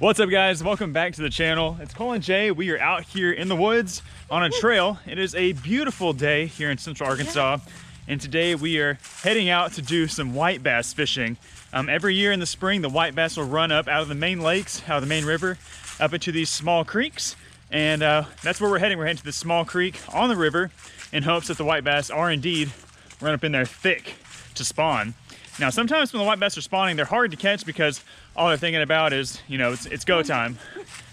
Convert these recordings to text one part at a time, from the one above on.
What's up, guys? Welcome back to the channel. It's Cole and Jay. We are out here in the woods on a trail. It is a beautiful day here in Central Arkansas. And today we are heading out to do some white bass fishing. Every year in the spring, the white bass will run up out of the main lakes, out of the main river, up into these small creeks. And that's where we're heading. We're heading to this small creek on the river in hopes that the white bass are indeed run up in there thick to spawn. Now, sometimes when the white bass are spawning, they're hard to catch because all they're thinking about is, you know, it's go time,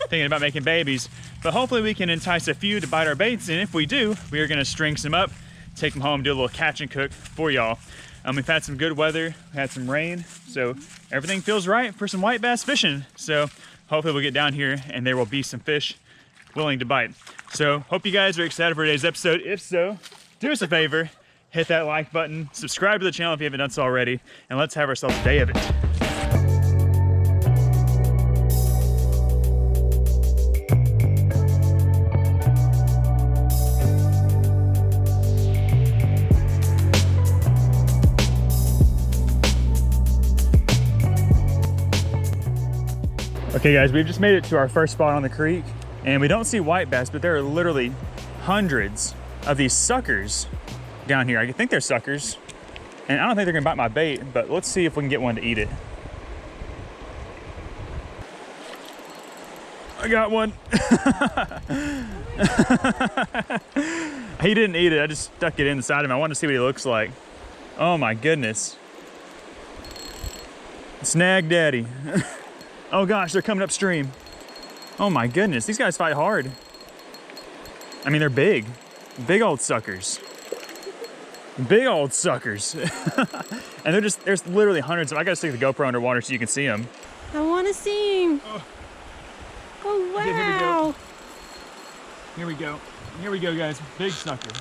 thinking about making babies. But hopefully we can entice a few to bite our baits, and if we do, we are gonna string some up, take them home, do a little catch and cook for y'all. We've had some good weather, we had some rain, so everything feels right for some white bass fishing. So hopefully we'll get down here and there will be some fish willing to bite. So hope you guys are excited for today's episode. If so, do us a favor, hit that like button, subscribe to the channel if you haven't done so already, and let's have ourselves a day of it. Okay guys, we've just made it to our first spot on the creek, and we don't see white bass, but there are literally hundreds of these suckers down here. I think they're suckers, and I don't think they're gonna bite my bait, but let's see if we can get one to eat it. I got one. He didn't eat it, I just stuck it inside him. I wanted to see what he looks like. Oh my goodness. Snag daddy. Oh gosh, they're coming upstream. Oh my goodness, these guys fight hard. I mean, they're big. Big old suckers. Big old suckers. And there's literally hundreds of, I gotta stick the GoPro underwater so you can see them. I wanna see him. Oh wow. Here we go. Here we go, guys. Big sucker.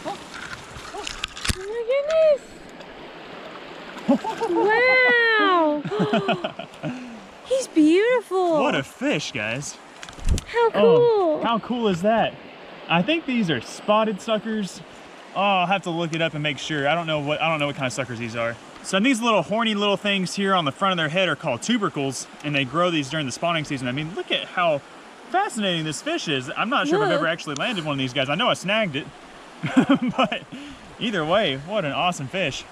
Oh my goodness. Wow. He's beautiful. What a fish, guys. How cool. Oh, how cool is that? I think these are spotted suckers. Oh, I'll have to look it up and make sure. I don't know what kind of suckers these are. So these little horny little things here on the front of their head are called tubercles, and they grow these during the spawning season. I mean, look at how fascinating this fish is. I'm not sure if I've ever actually landed one of these guys. I know I snagged it, but either way, what an awesome fish.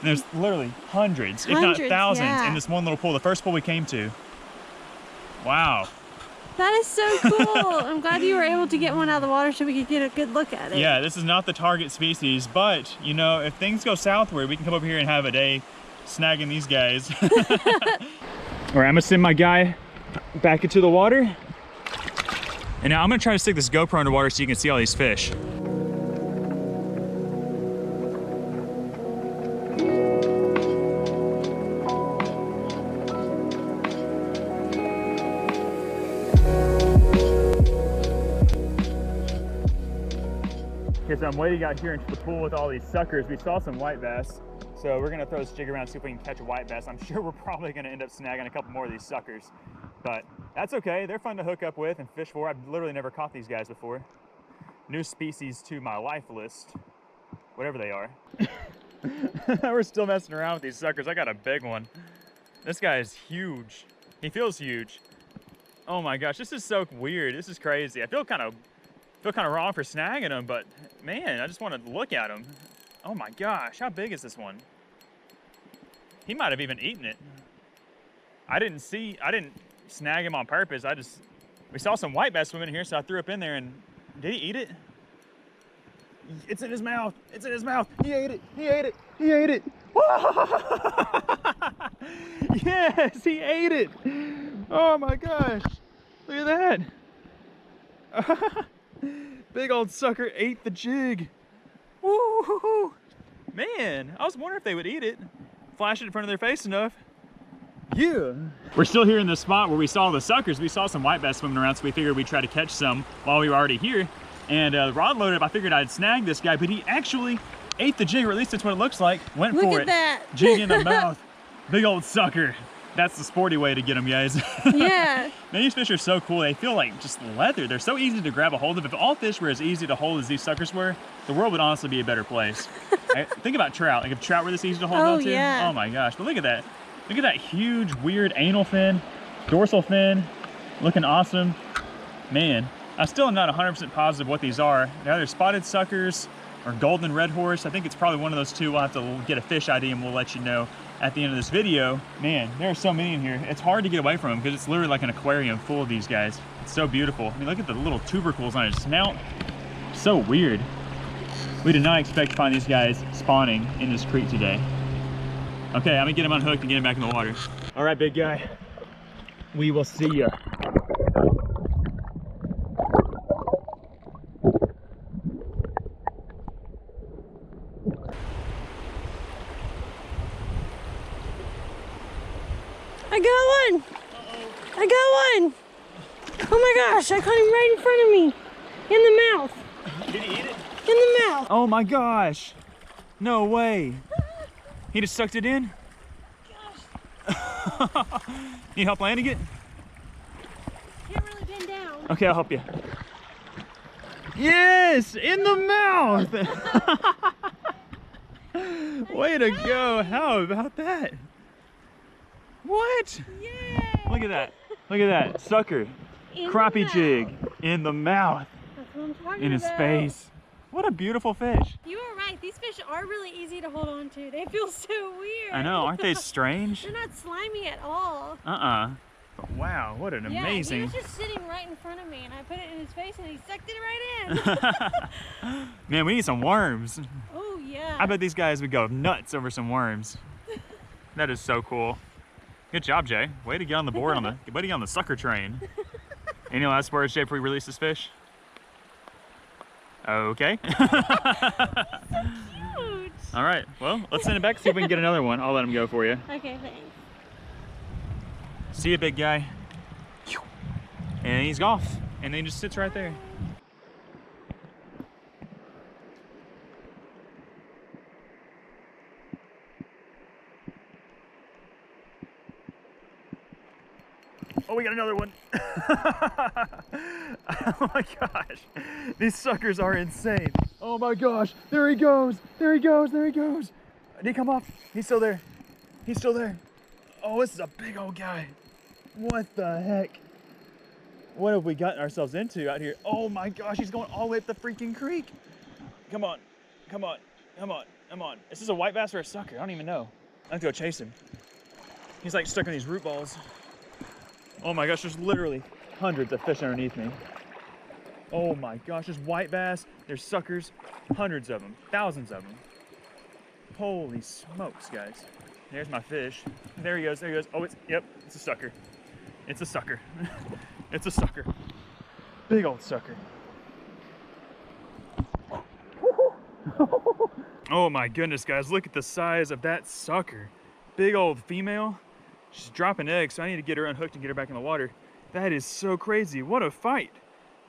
And there's literally hundreds, if not thousands, in this one little pool, the first pool we came to. Wow. That is so cool. I'm glad you were able to get one out of the water so we could get a good look at it. Yeah, this is not the target species, but you know, if things go southward, we can come over here and have a day snagging these guys. All right, I'm gonna send my guy back into the water. And now I'm gonna try to stick this GoPro underwater so you can see all these fish. Okay, so I'm wading out here into the pool with all these suckers. We saw some white bass, so we're gonna throw this jig around and see if we can catch a white bass. I'm sure we're probably gonna end up snagging a couple more of these suckers, but that's okay. They're fun to hook up with and fish for. I've literally never caught these guys before. New species to my life list, whatever they are. We're still messing around with these suckers. I got a big one. This guy is huge. He feels huge. Oh my gosh, this is so weird. This is crazy. I feel kind of wrong for snagging them, but man, I just want to look at him. Oh my gosh, how big is this one? He might have even eaten it. I didn't snag him on purpose. We saw some white bass swimming in here, so I threw up in there, and did he eat it? It's in his mouth. It's in his mouth. He ate it. He ate it. He ate it. Yes, he ate it. Oh my gosh. Look at that. Big old sucker ate the jig. Woo! Man, I was wondering if they would eat it. Flash it in front of their face enough. Yeah. We're still here in the spot where we saw the suckers. We saw some white bass swimming around, so we figured we'd try to catch some while we were already here. And the rod loaded up, I figured I'd snag this guy, but he actually ate the jig, or at least that's what it looks like. Went for it. Look at that. Jig in the mouth. Big old sucker. That's the sporty way to get them, guys. Yeah. Man, these fish are so cool. They feel like just leather. They're so easy to grab a hold of. If all fish were as easy to hold as these suckers were, the world would honestly be a better place. Think about trout. Like if trout were this easy to hold on to, yeah. oh my gosh. But look at that. Look at that huge, weird anal fin. Dorsal fin, looking awesome. Man, I still am not 100% positive what these are. They're either spotted suckers or golden red horse. I think it's probably one of those two. We'll have to get a fish ID and we'll let you know at the end of this video. Man, there are so many in here. It's hard to get away from them because it's literally like an aquarium full of these guys. It's so beautiful. I mean, look at the little tubercles on his snout. So weird. We did not expect to find these guys spawning in this creek today. Okay, I'm gonna get him unhooked and get him back in the water. All right, big guy. We will see ya. I got one! I got one! Oh my gosh, I caught him right in front of me. In the mouth. Did he eat it? In the mouth. Oh my gosh. No way. He just sucked it in? Need help landing it? Can't really bend down. Okay, I'll help you. Yes, in the mouth. Way to go. How about that? What? Yay! Look at that. Look at that. Sucker. In Crappie the jig mouth. in the mouth. That's what I'm talking In his about. face. What a beautiful fish. You are right. These fish are really easy to hold on to. They feel so weird. I know. Aren't they strange? They're not slimy at all. But wow, what an Yeah, amazing. he was just sitting right in front of me, and I put it in his face, and he sucked it right in. Man, we need some worms. Oh yeah. I bet these guys would go nuts over some worms. That is so cool. Good job, Jay. Way to get on the board on the way to get on the sucker train. Any last words, Jay, before we release this fish? Okay. Cute. All right. Well, let's send it back, see if we can get another one. I'll let him go for you. Okay, thanks. See you, big guy. And he's off. And then he just sits right there. Oh, we got another one. Oh my gosh. These suckers are insane. Oh my gosh. There he goes. There he goes. There he goes. Did he come up? He's still there. He's still there. Oh, this is a big old guy. What the heck? What have we gotten ourselves into out here? Oh my gosh, he's going all the way up the freaking creek. Come on. Come on. Come on. Come on. Is this a white bass or a sucker? I don't even know. I have to go chase him. He's like stuck in these root balls. Oh my gosh, there's literally hundreds of fish underneath me. Oh my gosh, there's white bass, there's suckers, hundreds of them, thousands of them. Holy smokes, guys. There's my fish. There he goes, there he goes. Oh, yep, it's a sucker. It's a sucker. It's a sucker. Big old sucker. Oh my goodness, guys, look at the size of that sucker. Big old female. She's dropping eggs, so I need to get her unhooked and get her back in the water. That is so crazy. What a fight.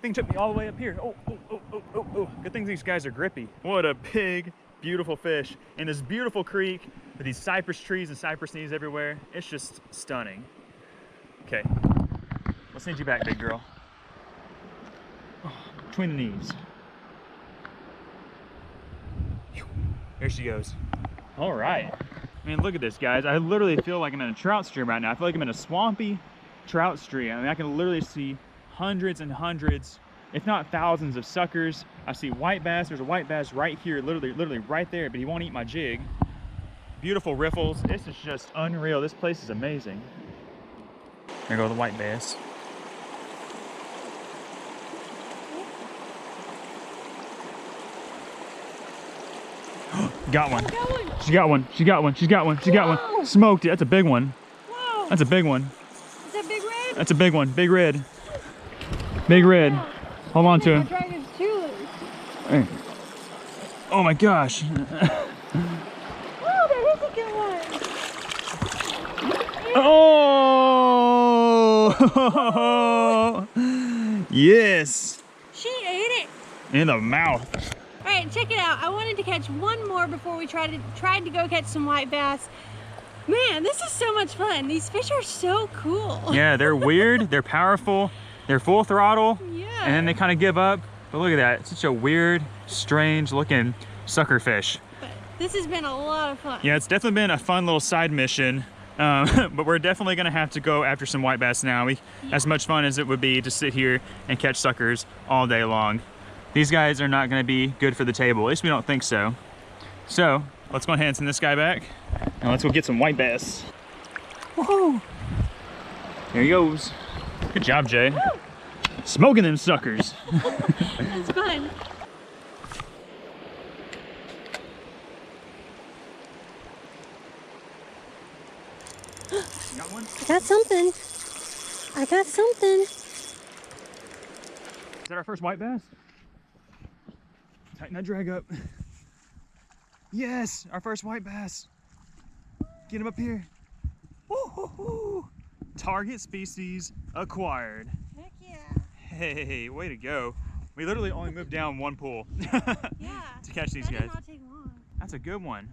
Thing took me all the way up here. Oh. Good thing these guys are grippy. What a big, beautiful fish in this beautiful creek with these cypress trees and cypress knees everywhere. It's just stunning. Okay, let's send you back, big girl. Oh, between the knees. There she goes. All right. I mean, look at this, guys. I literally feel like I'm in a trout stream right now. I feel like I'm in a swampy trout stream. I mean, I can literally see hundreds and hundreds, if not thousands of suckers. I see white bass. There's a white bass right here, literally right there, but he won't eat my jig. Beautiful riffles. This is just unreal. This place is amazing. There go the white bass. Got one. She got one. She got one. She's got one. She got one. Smoked it. That's a big one. Whoa. That's a big one. Is that big red? That's a big one. Big red. Big red. Hold on to him. Dragon's too loose. Hey. Oh my gosh. Oh, that is a good one. Oh! Yes. She ate it. In the mouth. All right, check it out. I wanted to catch one more before we tried to go catch some white bass. Man, this is so much fun. These fish are so cool. Yeah, they're weird. They're powerful. They're full throttle. Yeah. And then they kind of give up. But look at that. It's such a weird, strange looking sucker fish. But this has been a lot of fun. Yeah, it's definitely been a fun little side mission But we're definitely gonna have to go after some white bass now. As much fun as it would be to sit here and catch suckers all day long, these guys are not gonna be good for the table. At least we don't think so. So let's go ahead and send this guy back, and let's go get some white bass. Whoa! There he goes. Good job, Jay. Woo! Smoking them suckers. That's fun. Got one? I got something. I got something. Is that our first white bass? Tighten that drag up. Yes, our first white bass. Get him up here. Woo-hoo-hoo. Target species acquired. Heck yeah. Hey, way to go. We literally only moved down one pool Yeah. to catch these That guys. did not take long. That's a good one.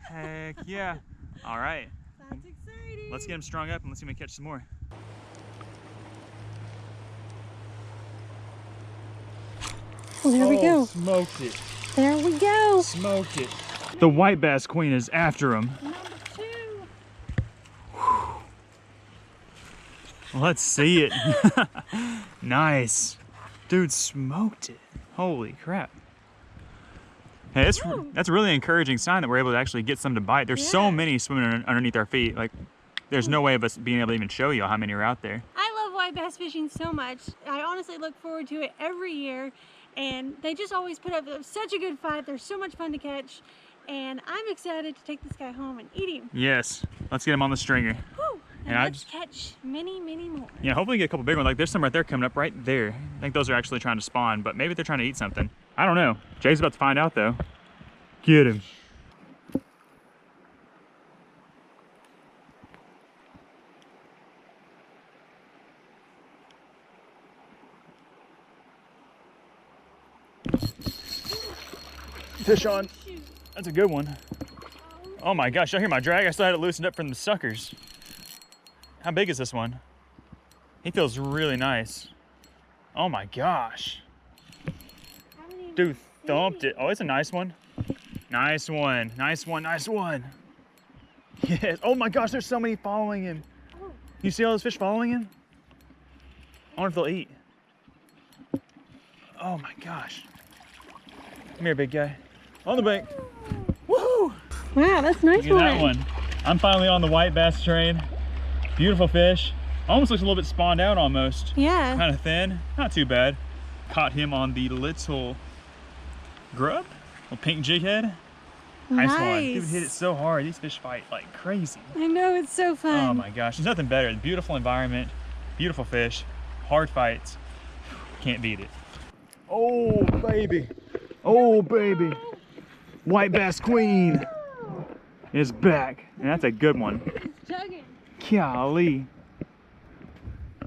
Heck yeah. All right, That's exciting. let's get him strung up and let's see if we can catch some more. Well, there we go. Smoked it. There we go. Smoked it. The white bass queen is after him. Number 2. Let's see it. Nice. Dude smoked it. Holy crap. Hey, that's a really encouraging sign that we're able to actually get some to bite. There's so Yeah. many swimming underneath our feet. Like, there's no way of us being able to even show you how many are out there. I love white bass fishing so much. I honestly look forward to it every year, and they just always put up such a good fight. They're so much fun to catch, and I'm excited to take this guy home and eat him. Yes, let's get him on the stringer. Woo! And Yeah, let's catch many, many more. Yeah, hopefully get a couple big ones. Like, there's some right there coming up right there. I think those are actually trying to spawn, but maybe they're trying to eat something. I don't know. Jay's about to find out though. Get him. Fish on. Shoot. That's a good one. Oh my gosh, y'all hear my drag? I still had it loosened up from the suckers. How big is this one? He feels really nice. Oh my gosh. How many Dude did thumped we it. Oh, it's a nice one. Nice one, nice one, nice one. Yes, oh my gosh, there's so many following him. Oh, You see all those fish following him? I wonder if they'll eat. Oh my gosh. Come here, big guy. On the bank. Woohoo! wow, that's a nice Look at that one. I'm finally on the white bass train. Beautiful fish. Almost looks a little bit spawned out almost. Yeah. Kind of thin, not too bad. Caught him on the little grub, little pink jig head. Nice one. Dude hit it so hard. These fish fight like crazy. I know, it's so fun. Oh my gosh, there's nothing better. Beautiful environment, beautiful fish, hard fights. Can't beat it. Oh baby, oh baby. White bass queen is back, and that's a good one. It's chugging. Golly, Oh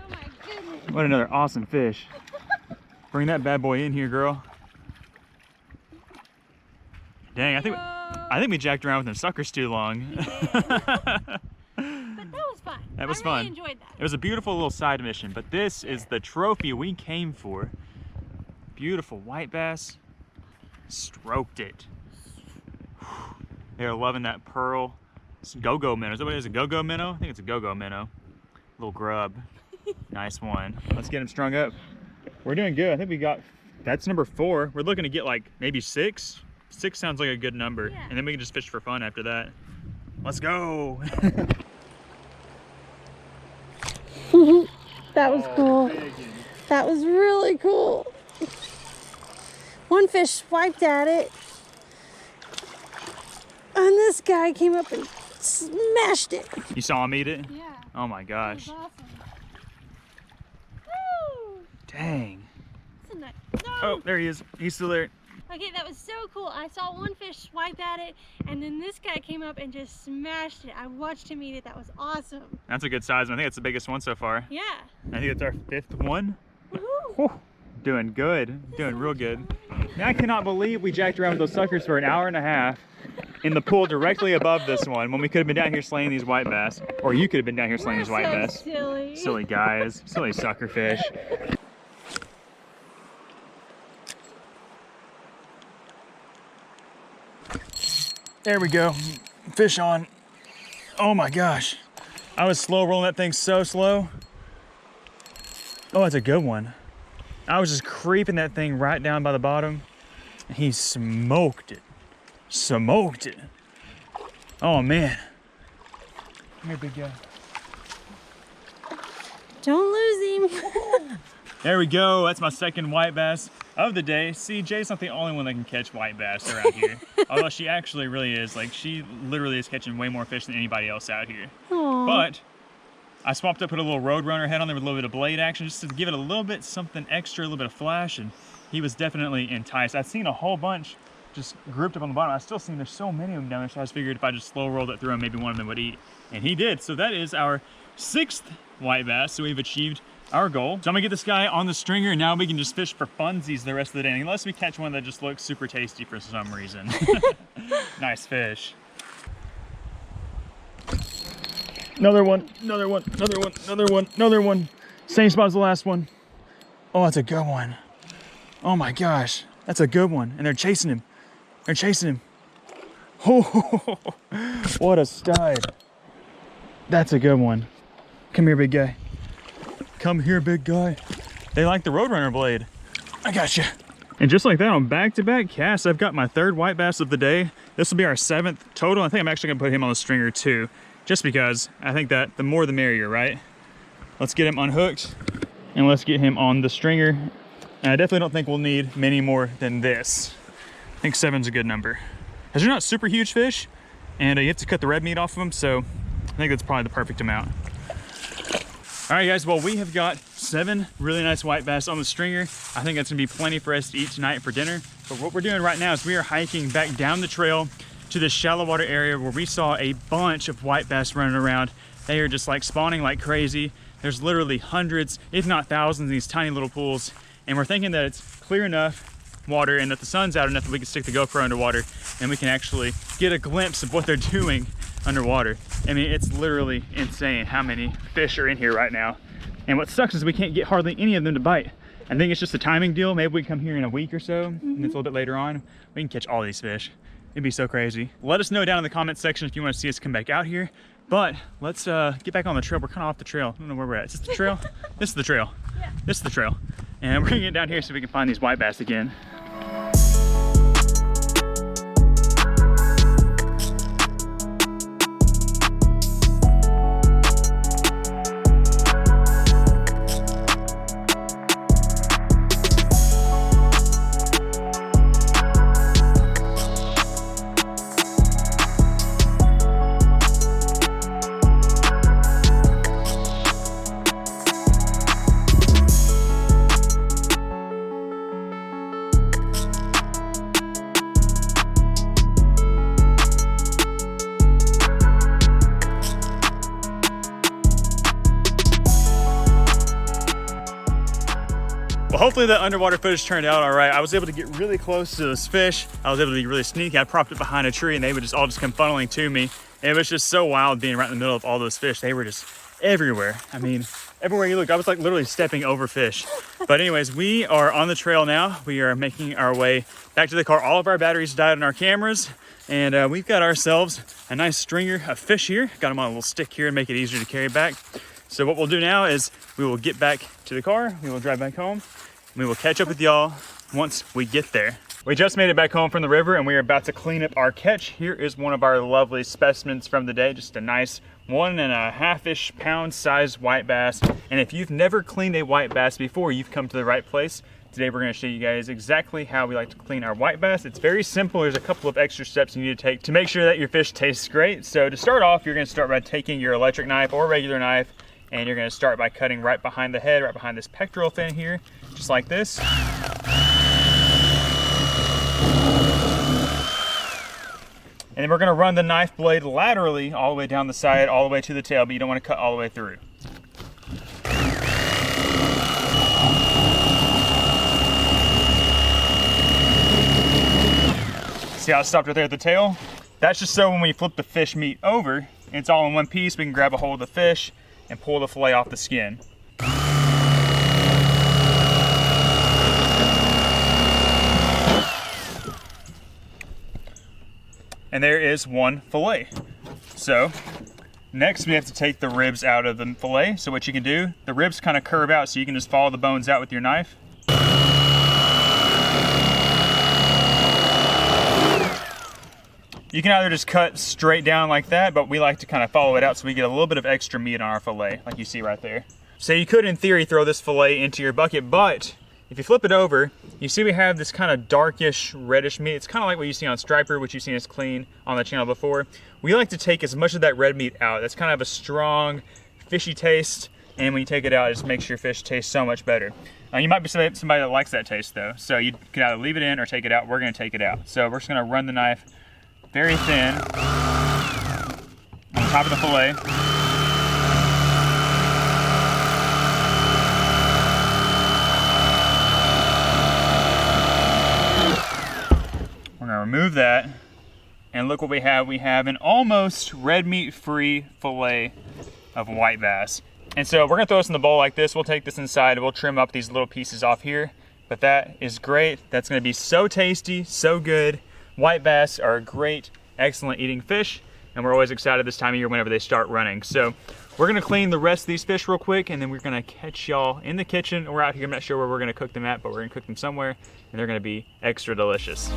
my goodness. what another awesome fish. Bring that bad boy in here, girl. Dang, I think we jacked around with them suckers too long. But that was fun. That was I fun. really enjoyed that. It was a beautiful little side mission, but this is the trophy we came for. Beautiful white bass. Stroked it. They're loving that pearl. It's go-go minnow. Is that what it is? A go-go minnow? I think it's a go-go minnow. Little grub. Nice one. Let's get him strung up. We're doing good. I think we got, that's number 4. We're looking to get like maybe 6. 6 sounds like a good number. Yeah. And then we can just fish for fun after that. Let's go. That was cool. Big. That was really cool. One fish swiped at it, and this guy came up and smashed it. You saw him eat it? Yeah. Oh my gosh. Awesome. Woo! Dang. That's a nice. Oh, No! there he is. He's still there. Okay, that was so cool. I saw one fish swipe at it, and then this guy came up and just smashed it. I watched him eat it. That was awesome. That's a good size one. I think it's the biggest one so far. Yeah. I think it's our 5th one. Woohoo! Whew. Doing good. Doing real good. Now, I cannot believe we jacked around with those suckers for an hour and a half in the pool directly above this one when we could have been down here slaying these white bass. Or you could have been down here slaying these white so bass. silly. Silly guys. Silly sucker fish. There we go. Fish on. Oh my gosh. I was slow rolling that thing so slow. Oh, that's a good one. I was just creeping that thing right down by the bottom. And he smoked it. Smoked it. Oh man. Come here, big guy. Don't lose him. There we go. That's my second white bass of the day. See, Jay's not the only one that can catch white bass around here. Although she actually really is. Like, she literally is catching way more fish than anybody else out here. Aww. But I swapped up, put a little Roadrunner head on there with a little bit of blade action just to give it a little bit something extra, a little bit of flash, and he was definitely enticed. I've seen a whole bunch just grouped up on the bottom. I've still seen there's so many of them down there, so I just figured if I just slow rolled it through them, maybe one of them would eat. And he did. So that is our 6th white bass. So we've achieved our goal. So I'm gonna get this guy on the stringer, and now we can just fish for funsies the rest of the day, unless we catch one that just looks super tasty for some reason. Nice fish. Another one, another one, another one, another one, another one. Same spot as the last one. Oh, that's a good one. Oh my gosh, that's a good one. And they're chasing him. They're chasing him. Oh, what a stud. That's a good one. Come here, big guy. Come here, big guy. They like the Roadrunner blade. I got you. And just like that, on back-to-back casts, I've got my 3rd white bass of the day. This will be our 7th total. I think I'm actually gonna put him on the stringer too, just because I think that the more the merrier, right? Let's get him unhooked and let's get him on the stringer. And I definitely don't think we'll need many more than this. I think 7's a good number. Because they're not super huge fish, and you have to cut the red meat off of them, so I think that's probably the perfect amount. All right, guys, well, we have got 7 really nice white bass on the stringer. I think that's gonna be plenty for us to eat tonight for dinner. But what we're doing right now is we are hiking back down the trail to this shallow water area where we saw a bunch of white bass running around. They are just like spawning like crazy. There's literally hundreds, if not thousands, in these tiny little pools. And we're thinking that it's clear enough water and that the sun's out enough that we can stick the GoPro underwater and we can actually get a glimpse of what they're doing underwater. I mean, it's literally insane how many fish are in here right now. And what sucks is we can't get hardly any of them to bite. I think it's just a timing deal. Maybe we come here in a week or so, and it's a little bit later on. We can catch all these fish. It'd be so crazy. Let us know down in the comment section if you want to see us come back out here. But let's get back on the trail. We're kind of off the trail. I don't know where we're at. Is this the trail? This is the trail. Yeah. This is the trail. And we're gonna get down here so we can find these white bass again. Hopefully that underwater footage turned out all right. I was able to get really close to those fish. I was able to be really sneaky. I propped it behind a tree and they would just all come funneling to me. And it was just so wild being right in the middle of all those fish. They were just everywhere. I mean, everywhere you look, I was like literally stepping over fish. But anyways, we are on the trail now. We are making our way back to the car. All of our batteries died on our cameras. And we've got ourselves a nice stringer of fish here. Got them on a little stick here and make it easier to carry back. So what we'll do now is we will get back to the car. We will drive back home. We will catch up with y'all once we get there. We just made it back home from the river and we are about to clean up our catch. Here is one of our lovely specimens from the day, just a nice 1.5-ish pound sized white bass. And if you've never cleaned a white bass before, you've come to the right place. Today we're gonna show you guys exactly how we like to clean our white bass. It's very simple. There's a couple of extra steps you need to take to make sure that your fish tastes great. So to start off, you're gonna start by taking your electric knife or regular knife, and you're gonna start by cutting right behind the head, right behind this pectoral fin here, just like this. And then we're gonna run the knife blade laterally all the way down the side, all the way to the tail, but you don't wanna cut all the way through. See how it stopped right there at the tail? That's just so when we flip the fish meat over, it's all in one piece, we can grab a hold of the fish and pull the fillet off the skin. And there is one fillet. So Next, we have to take the ribs out of the fillet. So what you can do, the ribs kind of curve out, so you can just follow the bones out with your knife. You can either just cut straight down like that, but we like to kind of follow it out so we get a little bit of extra meat on our fillet, like you see right there. So you could, in theory, throw this fillet into your bucket, but if you flip it over, you see we have this kind of darkish, reddish meat. It's kind of like what you see on Striper, which you've seen us clean on the channel before. We like to take as much of that red meat out. That's kind of a strong, fishy taste, and when you take it out, it just makes your fish taste so much better. You might be somebody that likes that taste though, so you can either leave it in or take it out. We're gonna take it out. So we're just gonna run the knife very thin on top of the fillet. We're gonna remove that, and look what we have. We have an almost red meat free fillet of white bass. And so we're gonna throw this in the bowl like this. We'll take this inside and we'll trim up these little pieces off here. But that is great. That's gonna be so tasty, so good. White bass are a great, excellent eating fish, and we're always excited this time of year whenever they start running. So we're gonna clean the rest of these fish real quick, and then we're gonna catch y'all in the kitchen. We're out here, I'm not sure where we're gonna cook them at, but we're gonna cook them somewhere, and they're gonna be extra delicious.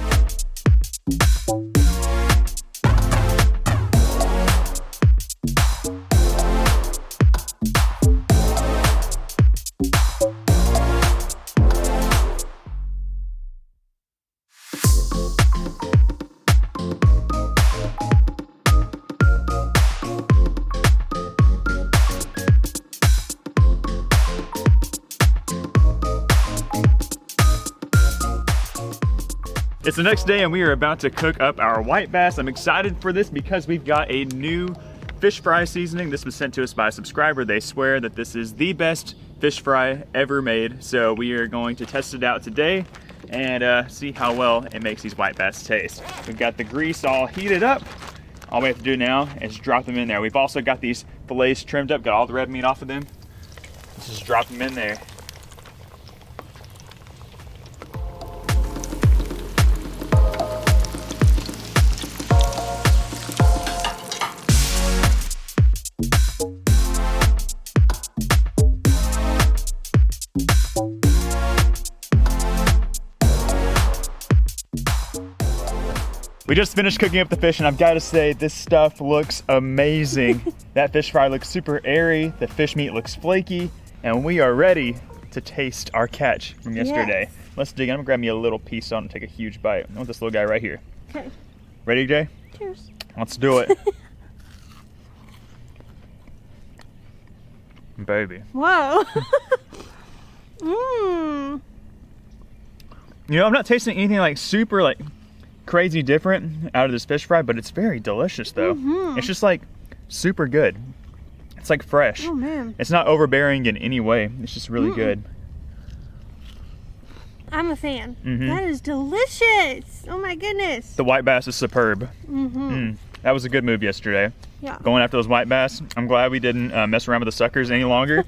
It's the next day and we are about to cook up our white bass. I'm excited for this because we've got a new fish fry seasoning. This was sent to us by a subscriber. They swear that this is the best fish fry ever made. So we are going to test it out today and see how well it makes these white bass taste. We've got the grease all heated up. All we have to do now is drop them in there. We've also got these fillets trimmed up, got all the red meat off of them. Let's just drop them in there. We just finished cooking up the fish, and I've got to say, this stuff looks amazing. That fish fry looks super airy, the fish meat looks flaky, and we are ready to taste our catch from yesterday. Yes. Let's dig in. I'm gonna grab me a little piece on and take a huge bite. I want this little guy right here. Okay. Ready, Jay? Cheers. Let's do it. Baby. Whoa. Mmm. You know, I'm not tasting anything like super like crazy different out of this fish fry, but it's very delicious though. It's just like super good. It's like fresh. Oh man. It's not overbearing in any way. It's just really good. I'm a fan. That is delicious. Oh my goodness. The white bass is superb. That was a good move yesterday. Yeah. Going after those white bass. I'm glad we didn't mess around with the suckers any longer.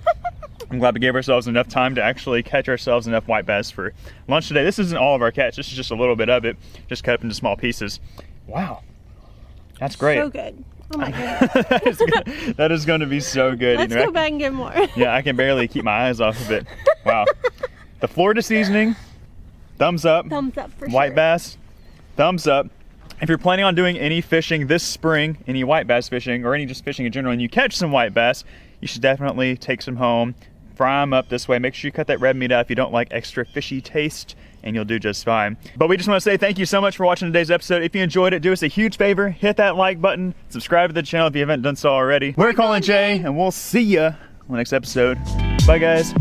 I'm glad we gave ourselves enough time to actually catch ourselves enough white bass for lunch today. This isn't all of our catch. This is just a little bit of it. Just cut up into small pieces. Wow. That's great. So good. Oh my goodness. That is going to be so good. Let's go back and get more. Yeah, I can barely keep my eyes off of it. Wow. The Florida seasoning, thumbs up. Thumbs up for sure. White bass, thumbs up. If you're planning on doing any fishing this spring, any white bass fishing, or any just fishing in general, and you catch some white bass, you should definitely take some home, fry them up this way. Make sure you cut that red meat out if you don't like extra fishy taste, and you'll do just fine. But we just want to say thank you so much for watching today's episode. If you enjoyed it, do us a huge favor, hit that like button, subscribe to the channel if you haven't done so already. We're Colin Jay, and we'll see ya on the next episode. Bye guys.